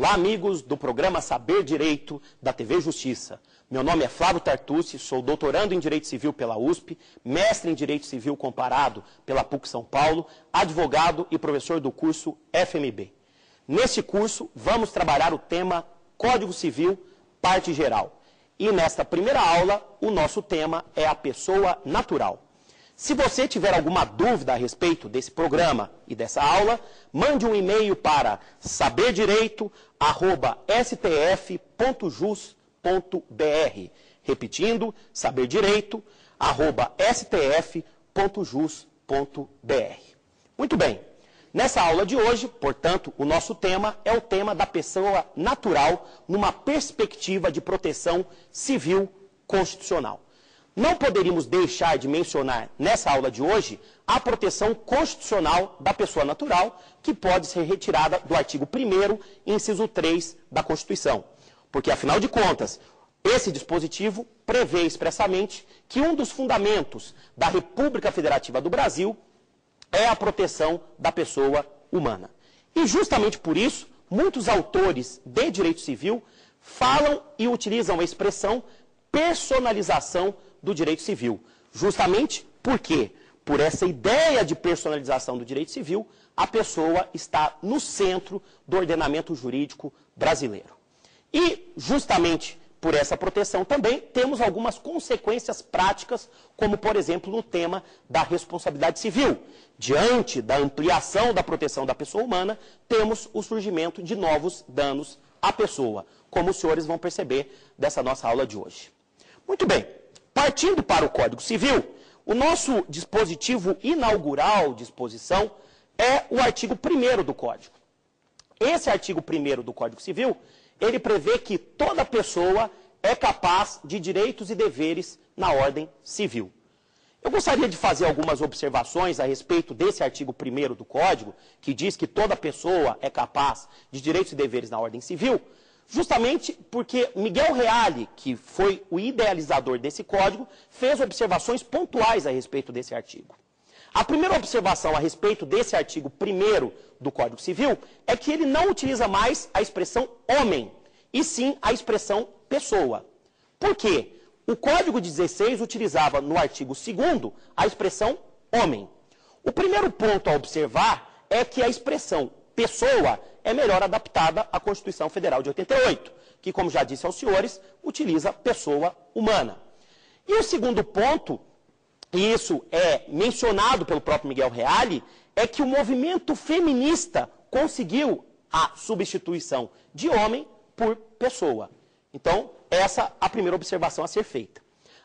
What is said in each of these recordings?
Olá, amigos do programa Saber Direito da TV Justiça. Meu nome é Flávio Tartucci, sou doutorando em Direito Civil pela USP, mestre em Direito Civil Comparado pela PUC São Paulo, advogado e professor do curso FMB. Neste curso, vamos trabalhar o tema Código Civil, parte geral. E nesta primeira aula, o nosso tema é a pessoa natural. Se você tiver alguma dúvida a respeito desse programa e dessa aula, mande um e-mail para saberdireito@stf.jus.br. Repetindo, saberdireito@stf.jus.br. Muito bem. Nessa aula de hoje, portanto, o nosso tema é o tema da pessoa natural numa perspectiva de proteção civil constitucional. Não poderíamos deixar de mencionar nessa aula de hoje a proteção constitucional da pessoa natural, que pode ser retirada do artigo 1º, inciso 3 da Constituição. Porque, afinal de contas, esse dispositivo prevê expressamente que um dos fundamentos da República Federativa do Brasil é a proteção da pessoa humana. E justamente por isso, muitos autores de direito civil falam e utilizam a expressão personalização do direito civil. Justamente porque, por essa ideia de personalização do direito civil, a pessoa está no centro do ordenamento jurídico brasileiro. E, justamente por essa proteção também, temos algumas consequências práticas, como, por exemplo, no tema da responsabilidade civil. Diante da ampliação da proteção da pessoa humana, temos o surgimento de novos danos à pessoa, como os senhores vão perceber dessa nossa aula de hoje. Muito bem. Partindo para o Código Civil, o nosso dispositivo inaugural de exposição é o artigo 1º do Código. Esse artigo 1º do Código Civil, ele prevê que toda pessoa é capaz de direitos e deveres na ordem civil. Eu gostaria de fazer algumas observações a respeito desse artigo 1º do Código, que diz que toda pessoa é capaz de direitos e deveres na ordem civil, justamente porque Miguel Reale, que foi o idealizador desse código, fez observações pontuais a respeito desse artigo. A primeira observação a respeito desse artigo 1º do Código Civil é que ele não utiliza mais a expressão homem, e sim a expressão pessoa. Por quê? O Código 16 utilizava no artigo 2º a expressão homem. O primeiro ponto a observar é que a expressão pessoa é melhor adaptada à Constituição Federal de 88, que, como já disse aos senhores, utiliza pessoa humana. E o segundo ponto, e isso é mencionado pelo próprio Miguel Reale, é que o movimento feminista conseguiu a substituição de homem por pessoa. Então, essa é a primeira observação a ser feita.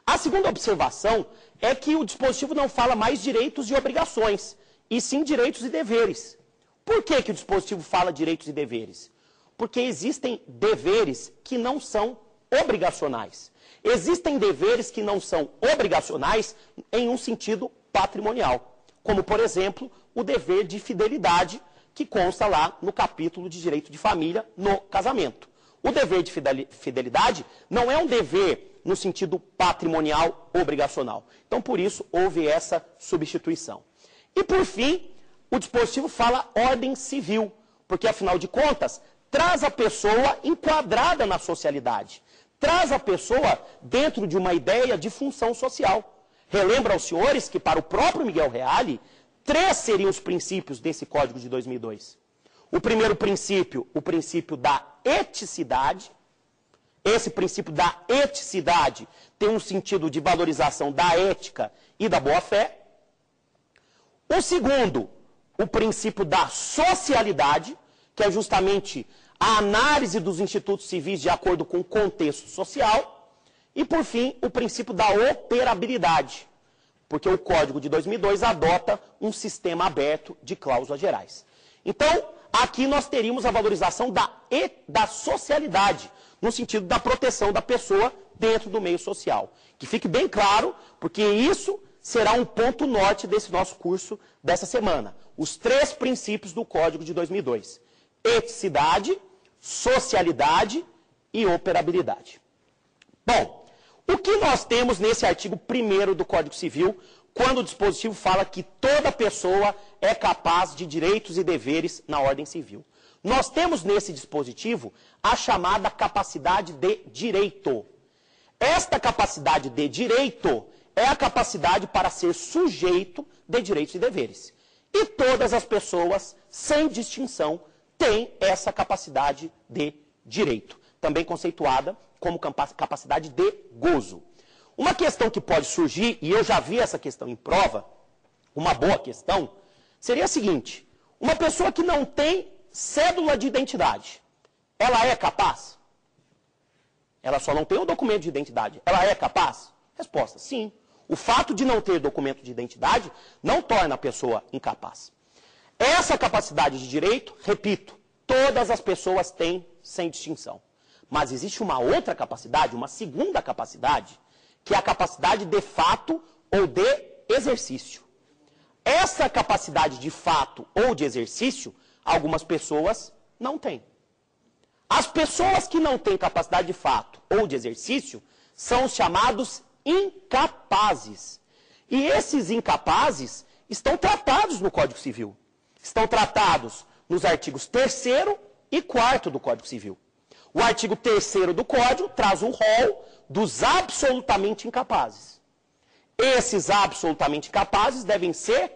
A segunda observação é que o dispositivo não fala mais direitos e obrigações, e sim direitos e deveres. Por que o dispositivo fala direitos e deveres? Porque existem deveres que não são obrigacionais. Existem deveres que não são obrigacionais em um sentido patrimonial. Como, por exemplo, o dever de fidelidade, que consta lá no capítulo de direito de família no casamento. O dever de fidelidade não é um dever no sentido patrimonial obrigacional. Então, por isso, houve essa substituição. E, por fim, o dispositivo fala ordem civil, porque, afinal de contas, traz a pessoa enquadrada na socialidade, traz a pessoa dentro de uma ideia de função social. Relembro aos senhores que, para o próprio Miguel Reale, 3 seriam os princípios desse Código de 2002. O primeiro princípio, o princípio da eticidade. Esse princípio da eticidade tem um sentido de valorização da ética e da boa-fé. O segundo, o princípio da socialidade, que é justamente a análise dos institutos civis de acordo com o contexto social. E, por fim, o princípio da operabilidade, porque o Código de 2002 adota um sistema aberto de cláusulas gerais. Então, aqui nós teríamos a valorização da socialidade, no sentido da proteção da pessoa dentro do meio social. Que fique bem claro, porque isso será um ponto norte desse nosso curso dessa semana. Os 3 princípios do Código de 2002. Eticidade, socialidade e operabilidade. Bom, o que nós temos nesse artigo 1º do Código Civil quando o dispositivo fala que toda pessoa é capaz de direitos e deveres na ordem civil. Nós temos nesse dispositivo a chamada capacidade de direito. Esta capacidade de direito é a capacidade para ser sujeito de direitos e deveres. E todas as pessoas, sem distinção, têm essa capacidade de direito, também conceituada como capacidade de gozo. Uma questão que pode surgir, e eu já vi essa questão em prova, uma boa questão, seria a seguinte: uma pessoa que não tem cédula de identidade, ela é capaz? Ela só não tem um documento de identidade. Ela é capaz? Resposta: sim. O fato de não ter documento de identidade não torna a pessoa incapaz. Essa capacidade de direito, repito, todas as pessoas têm sem distinção. Mas existe uma outra capacidade, uma segunda capacidade, que é a capacidade de fato ou de exercício. Essa capacidade de fato ou de exercício, algumas pessoas não têm. As pessoas que não têm capacidade de fato ou de exercício são os chamados incapazes. E esses incapazes estão tratados no Código Civil. Estão tratados nos artigos 3º e 4º do Código Civil. O artigo 3º do Código traz o rol dos absolutamente incapazes. Esses absolutamente incapazes devem ser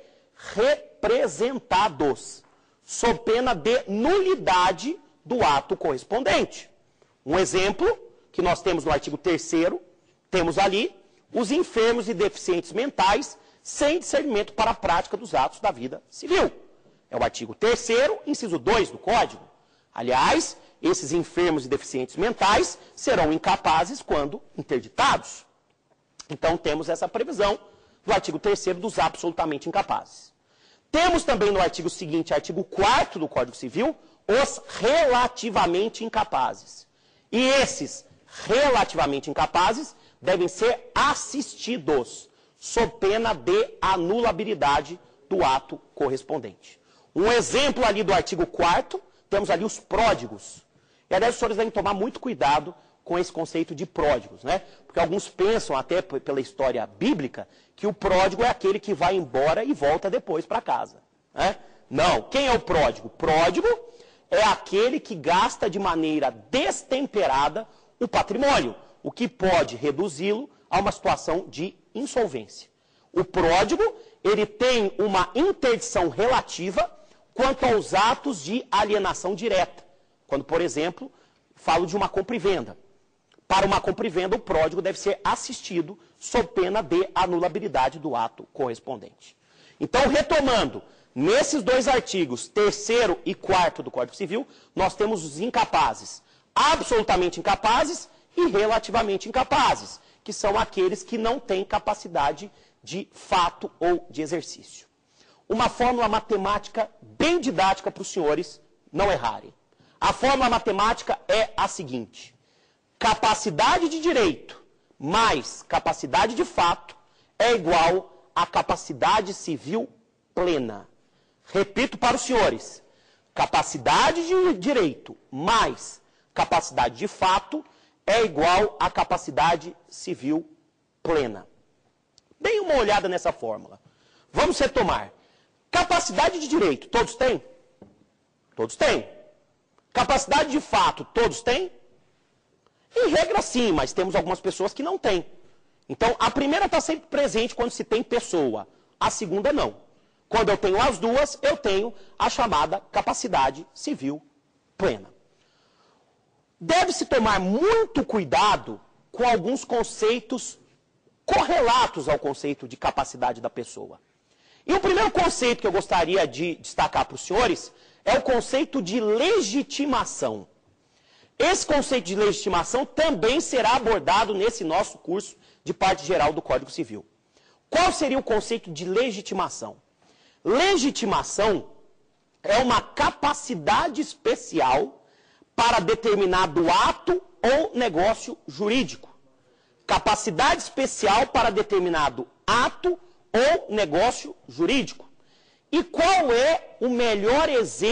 representados, sob pena de nulidade do ato correspondente. Um exemplo que nós temos no artigo 3º, temos ali os enfermos e deficientes mentais sem discernimento para a prática dos atos da vida civil. É o artigo 3º, inciso 2 do Código. Aliás, esses enfermos e deficientes mentais serão incapazes quando interditados. Então, temos essa previsão do artigo 3º dos absolutamente incapazes. Temos também no artigo seguinte, artigo 4º do Código Civil, os relativamente incapazes. E esses relativamente incapazes devem ser assistidos, sob pena de anulabilidade do ato correspondente. Um exemplo ali do artigo 4º, temos ali os pródigos. E, aliás, os senhores devem tomar muito cuidado com esse conceito de pródigos, né? Porque alguns pensam, até pela história bíblica, que o pródigo é aquele que vai embora e volta depois para casa, né? Não. Quem é o pródigo? Pródigo é aquele que gasta de maneira destemperada o patrimônio, o que pode reduzi-lo a uma situação de insolvência. O pródigo, ele tem uma interdição relativa quanto aos atos de alienação direta. Quando, por exemplo, falo de uma compra e venda. Para uma compra e venda, o pródigo deve ser assistido sob pena de anulabilidade do ato correspondente. Então, retomando, nesses dois artigos, 3º e 4º do Código Civil, nós temos os incapazes, absolutamente incapazes e relativamente incapazes, que são aqueles que não têm capacidade de fato ou de exercício. Uma fórmula matemática bem didática para os senhores não errarem. A fórmula matemática é a seguinte: capacidade de direito mais capacidade de fato é igual a capacidade civil plena. Repito para os senhores: capacidade de direito mais capacidade de fato é igual a capacidade civil plena. Deem uma olhada nessa fórmula. Vamos retomar. Capacidade de direito, todos têm? Todos têm. Capacidade de fato, todos têm? Em regra, sim, mas temos algumas pessoas que não têm. Então, a primeira está sempre presente quando se tem pessoa. A segunda, não. Quando eu tenho as duas, eu tenho a chamada capacidade civil plena. Deve-se tomar muito cuidado com alguns conceitos correlatos ao conceito de capacidade da pessoa. E o primeiro conceito que eu gostaria de destacar para os senhores é o conceito de legitimação. Esse conceito de legitimação também será abordado nesse nosso curso de parte geral do Código Civil. Qual seria o conceito de legitimação? Legitimação é uma capacidade especial para determinado ato ou negócio jurídico. Capacidade especial para determinado ato ou negócio jurídico. E qual é o melhor exemplo